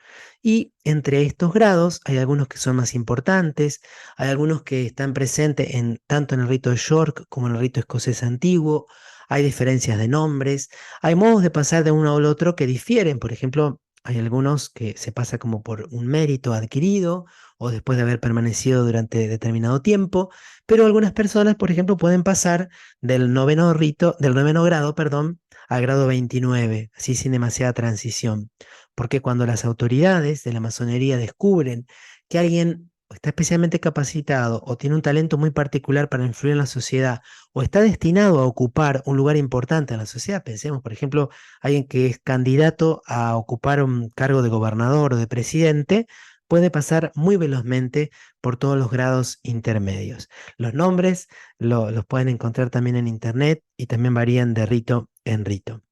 Y entre estos grados hay algunos que son más importantes, hay algunos que están presentes tanto en el rito de York como en el rito escocés antiguo, hay diferencias de nombres, hay modos de pasar de uno al otro que difieren. Por ejemplo, hay algunos que se pasa como por un mérito adquirido o después de haber permanecido durante determinado tiempo, pero algunas personas, por ejemplo, pueden pasar del noveno grado, perdón, al grado 29, así sin demasiada transición. Porque cuando las autoridades de la masonería descubren que alguien está especialmente capacitado o tiene un talento muy particular para influir en la sociedad o está destinado a ocupar un lugar importante en la sociedad, pensemos, por ejemplo, alguien que es candidato a ocupar un cargo de gobernador o de presidente, puede pasar muy velozmente por todos los grados intermedios. Los nombres los pueden encontrar también en internet y también varían de rito en rito.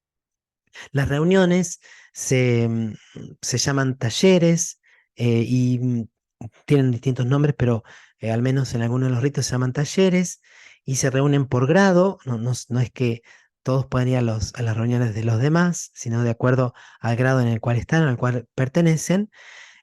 Las reuniones se llaman talleres, y tienen distintos nombres, pero al menos en algunos de los ritos se llaman talleres y se reúnen por grado. No es que todos puedan ir a las reuniones de los demás, sino de acuerdo al grado en el cual están, al cual pertenecen.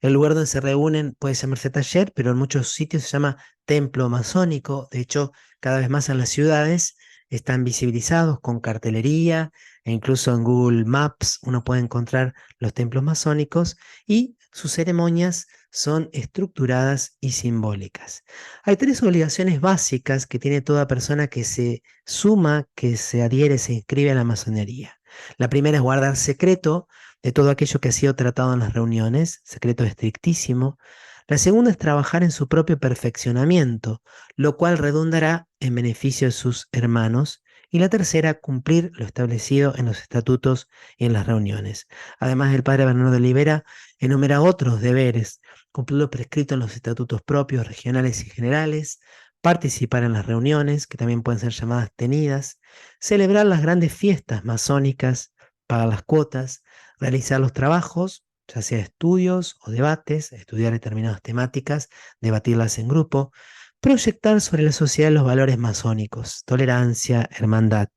El lugar donde se reúnen puede llamarse taller, pero en muchos sitios se llama templo masónico. De hecho, cada vez más en las ciudades están visibilizados con cartelería, e incluso en Google Maps uno puede encontrar los templos masónicos, y sus ceremonias son estructuradas y simbólicas. Hay tres obligaciones básicas que tiene toda persona que se suma, que se adhiere, se inscribe a la masonería. La primera es guardar secreto de todo aquello que ha sido tratado en las reuniones, secreto estrictísimo. La segunda es trabajar en su propio perfeccionamiento, lo cual redundará en beneficio de sus hermanos. Y la tercera, cumplir lo establecido en los estatutos y en las reuniones. Además, el padre Bernardo de Olivera enumera otros deberes: cumplir lo prescrito en los estatutos propios, regionales y generales, participar en las reuniones, que también pueden ser llamadas tenidas, celebrar las grandes fiestas masónicas, pagar las cuotas, realizar los trabajos, ya sea estudios o debates, estudiar determinadas temáticas, debatirlas en grupo, proyectar sobre la sociedad los valores masónicos: tolerancia, hermandad,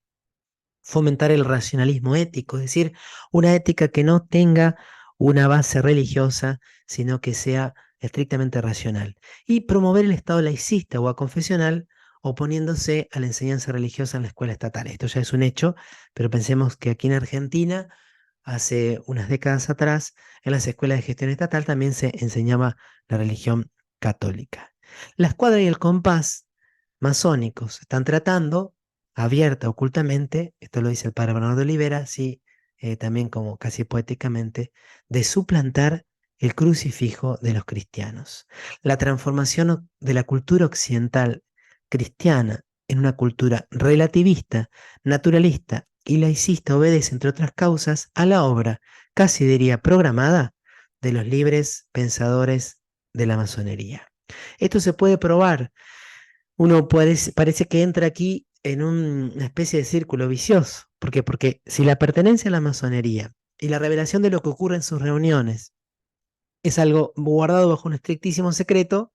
fomentar el racionalismo ético, es decir, una ética que no tenga una base religiosa, sino que sea estrictamente racional, y promover el estado laicista o aconfesional, oponiéndose a la enseñanza religiosa en la escuela estatal. Esto ya es un hecho, pero pensemos que aquí en Argentina, hace unas décadas atrás, en las escuelas de gestión estatal también se enseñaba la religión católica. La escuadra y el compás masónicos están tratando, abierta, ocultamente, esto lo dice el padre Bernardo de Olivera, sí, también como casi poéticamente, de suplantar el crucifijo de los cristianos. La transformación de la cultura occidental cristiana en una cultura relativista, naturalista y laicista obedece, entre otras causas, a la obra, casi diría programada, de los libres pensadores de la masonería. Esto se puede probar. Uno parece que entra aquí en una especie de círculo vicioso. ¿Por qué? Porque si la pertenencia a la masonería y la revelación de lo que ocurre en sus reuniones es algo guardado bajo un estrictísimo secreto,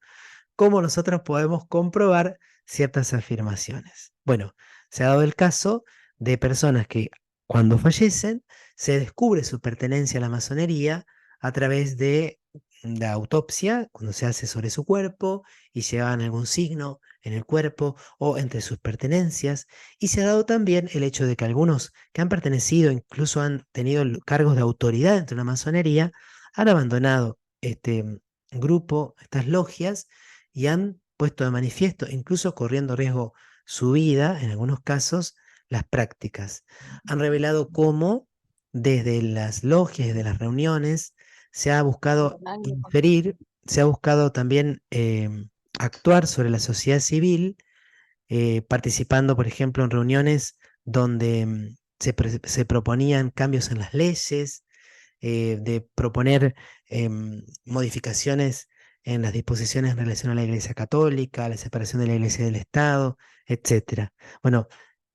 ¿cómo nosotros podemos comprobar ciertas afirmaciones? Bueno, se ha dado el caso de personas que cuando fallecen se descubre su pertenencia a la masonería a través de la autopsia, cuando se hace sobre su cuerpo y se llevan algún signo en el cuerpo o entre sus pertenencias. Y se ha dado también el hecho de que algunos que han pertenecido, incluso han tenido cargos de autoridad dentro de la masonería, han abandonado este grupo, estas logias, y han puesto de manifiesto, incluso corriendo riesgo su vida, en algunos casos, las prácticas. Han revelado cómo desde las logias, desde las reuniones, se ha buscado inferir, se ha buscado también actuar sobre la sociedad civil, participando, por ejemplo, en reuniones donde se proponían cambios en las leyes, de proponer modificaciones en las disposiciones en relación a la Iglesia Católica, la separación de la Iglesia del Estado, etcétera. Bueno,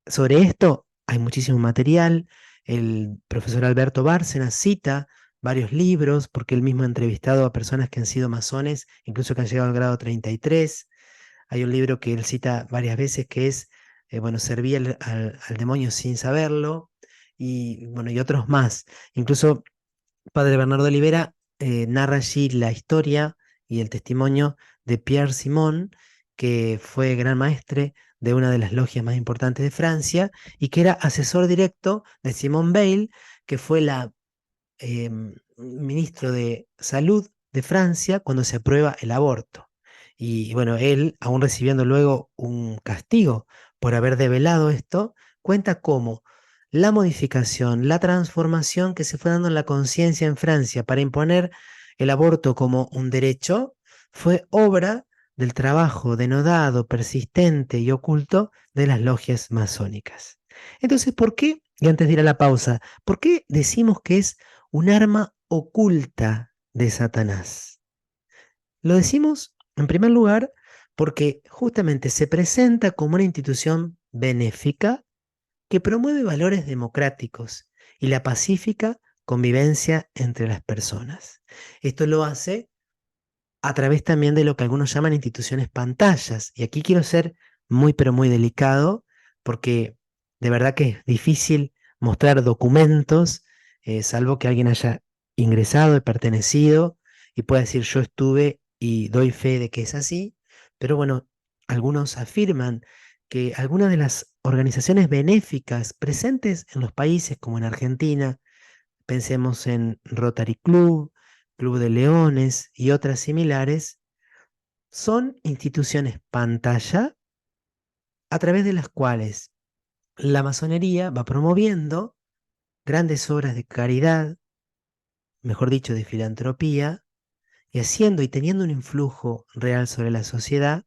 sobre esto hay muchísimo material. El profesor Alberto Bárcenas cita varios libros, porque él mismo ha entrevistado a personas que han sido masones, incluso que han llegado al grado 33. Hay un libro que él cita varias veces que es, bueno, servía al demonio sin saberlo, y bueno, y otros más. Incluso Padre Bernardo Olivera narra allí la historia y el testimonio de Pierre Simon, que fue gran maestre de una de las logias más importantes de Francia y que era asesor directo de Simone Veil, que fue la ministro de Salud de Francia cuando se aprueba el aborto. Y bueno, él, aún recibiendo luego un castigo por haber develado esto, cuenta cómo la modificación, la transformación que se fue dando en la conciencia en Francia para imponer el aborto como un derecho fue obra del trabajo denodado, persistente y oculto de las logias masónicas. Entonces, ¿por qué? Y antes de ir a la pausa, ¿por qué decimos que es un arma oculta de Satanás? Lo decimos, en primer lugar, porque justamente se presenta como una institución benéfica que promueve valores democráticos y la pacífica convivencia entre las personas. Esto lo hace a través también de lo que algunos llaman instituciones pantallas. Y aquí quiero ser muy, pero muy delicado, porque de verdad que es difícil mostrar documentos, salvo que alguien haya ingresado y pertenecido y pueda decir yo estuve y doy fe de que es así. Pero bueno, algunos afirman que algunas de las organizaciones benéficas presentes en los países como en Argentina, pensemos en Rotary Club, Club de Leones y otras similares, son instituciones pantalla a través de las cuales la masonería va promoviendo grandes obras de caridad, mejor dicho, de filantropía, y haciendo y teniendo un influjo real sobre la sociedad,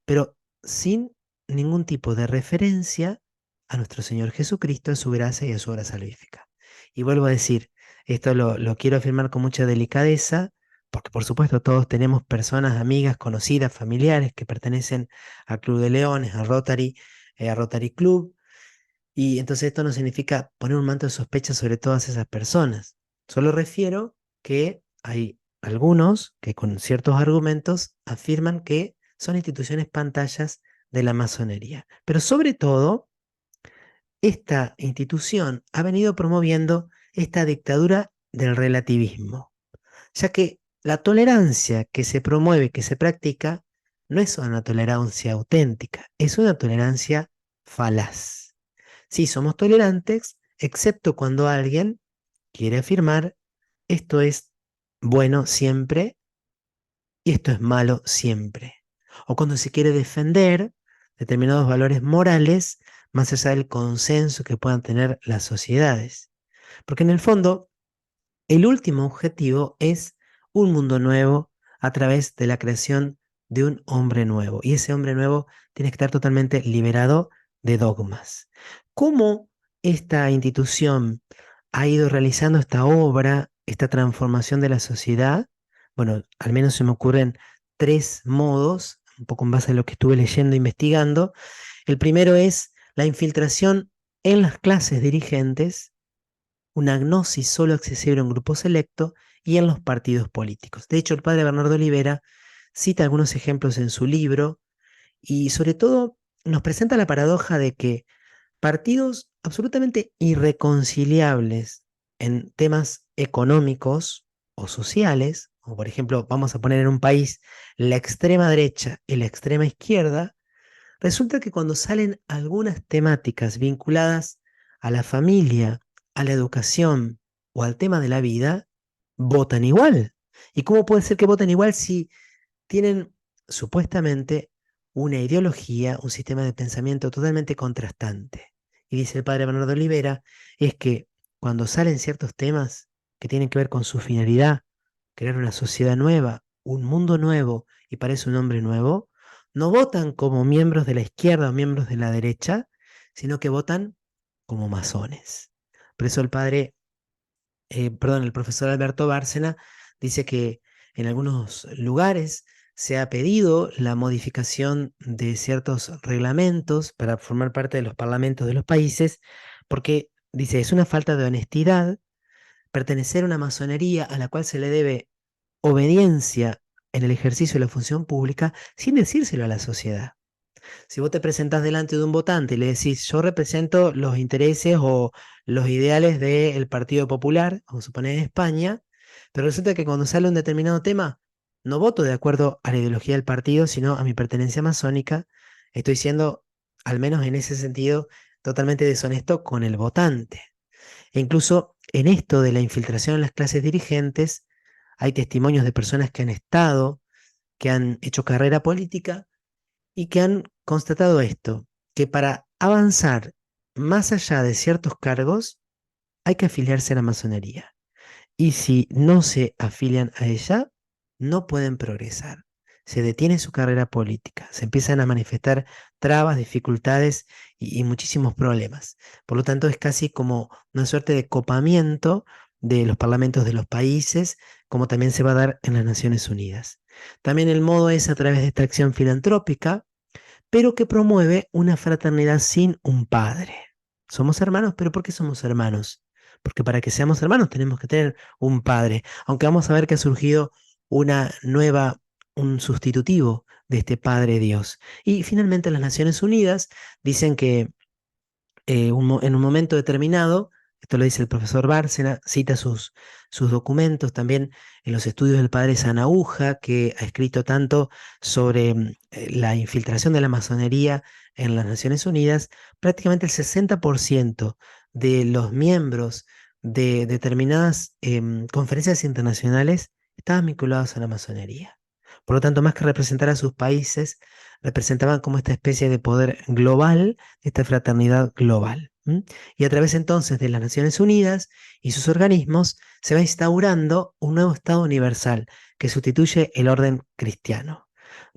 pero sin ningún tipo de referencia a nuestro Señor Jesucristo, a su gracia y a su obra salvífica. Y vuelvo a decir, esto lo quiero afirmar con mucha delicadeza, porque por supuesto todos tenemos personas, amigas, conocidas, familiares que pertenecen al Club de Leones, a Rotary Club, y entonces esto no significa poner un manto de sospecha sobre todas esas personas. Solo refiero que hay algunos que con ciertos argumentos afirman que son instituciones pantallas de la masonería. Pero sobre todo, esta institución ha venido promoviendo esta dictadura del relativismo, ya que la tolerancia que se promueve, que se practica, no es una tolerancia auténtica, es una tolerancia falaz. Sí, somos tolerantes, excepto cuando alguien quiere afirmar esto es bueno siempre y esto es malo siempre. O cuando se quiere defender determinados valores morales más allá del consenso que puedan tener las sociedades. Porque en el fondo, el último objetivo es un mundo nuevo a través de la creación de un hombre nuevo. Y ese hombre nuevo tiene que estar totalmente liberado de dogmas. ¿Cómo esta institución ha ido realizando esta obra esta transformación de la sociedad, bueno, al menos se me ocurren tres modos, un poco en base a lo que estuve leyendo e investigando. El primero es la infiltración en las clases dirigentes, una gnosis solo accesible a un grupo selecto y en los partidos políticos. De hecho, el padre Bernardo Olivera cita algunos ejemplos en su libro y sobre todo nos presenta la paradoja de que partidos absolutamente irreconciliables en temas económicos o sociales, o por ejemplo, vamos a poner en un país la extrema derecha y la extrema izquierda, resulta que cuando salen algunas temáticas vinculadas a la familia, a la educación o al tema de la vida, votan igual. ¿Y cómo puede ser que voten igual si tienen supuestamente una ideología, un sistema de pensamiento totalmente contrastante? Y dice el padre Bernardo Olivera, es que cuando salen ciertos temas que tienen que ver con su finalidad, crear una sociedad nueva, un mundo nuevo y para eso un hombre nuevo, no votan como miembros de la izquierda o miembros de la derecha, sino que votan como masones. Por eso el profesor Alberto Bárcena dice que en algunos lugares se ha pedido la modificación de ciertos reglamentos para formar parte de los parlamentos de los países, porque dice, es una falta de honestidad pertenecer a una masonería a la cual se le debe obediencia en el ejercicio de la función pública sin decírselo a la sociedad. Si vos te presentás delante de un votante y le decís, yo represento los intereses o los ideales del Partido Popular, vamos a suponer en España, pero resulta que cuando sale un determinado tema, no voto de acuerdo a la ideología del partido, sino a mi pertenencia masónica, estoy siendo, al menos en ese sentido, totalmente deshonesto con el votante. E incluso en esto de la infiltración en las clases dirigentes, hay testimonios de personas que han estado, que han hecho carrera política y que han constatado esto, que para avanzar más allá de ciertos cargos hay que afiliarse a la masonería. Y si no se afilian a ella, no pueden progresar. Se detiene su carrera política, se empiezan a manifestar trabas, dificultades y muchísimos problemas. Por lo tanto, es casi como una suerte de copamiento de los parlamentos de los países, como también se va a dar en las Naciones Unidas. También el modo es a través de esta acción filantrópica, pero que promueve una fraternidad sin un padre. Somos hermanos, pero ¿por qué somos hermanos? Porque para que seamos hermanos tenemos que tener un padre, aunque vamos a ver que ha surgido una nueva, un sustitutivo de este Padre Dios. Y finalmente las Naciones Unidas dicen que en un momento determinado, esto lo dice el profesor Bárcena, cita sus documentos, también en los estudios del padre Sanauja, que ha escrito tanto sobre la infiltración de la masonería en las Naciones Unidas, prácticamente el 60% de los miembros de determinadas conferencias internacionales estaban vinculados a la masonería. Por lo tanto, más que representar a sus países, representaban como esta especie de poder global, esta fraternidad global. ¿M? Y a través entonces de las Naciones Unidas y sus organismos se va instaurando un nuevo Estado universal que sustituye el orden cristiano.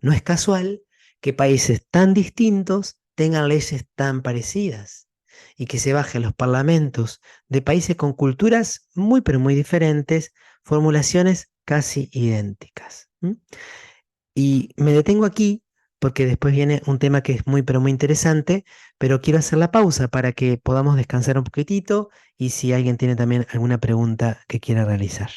No es casual que países tan distintos tengan leyes tan parecidas y que se bajen los parlamentos de países con culturas muy pero muy diferentes, formulaciones casi idénticas. ¿M? Y me detengo aquí porque después viene un tema que es muy, pero muy interesante, pero quiero hacer la pausa para que podamos descansar un poquitito y si alguien tiene también alguna pregunta que quiera realizar.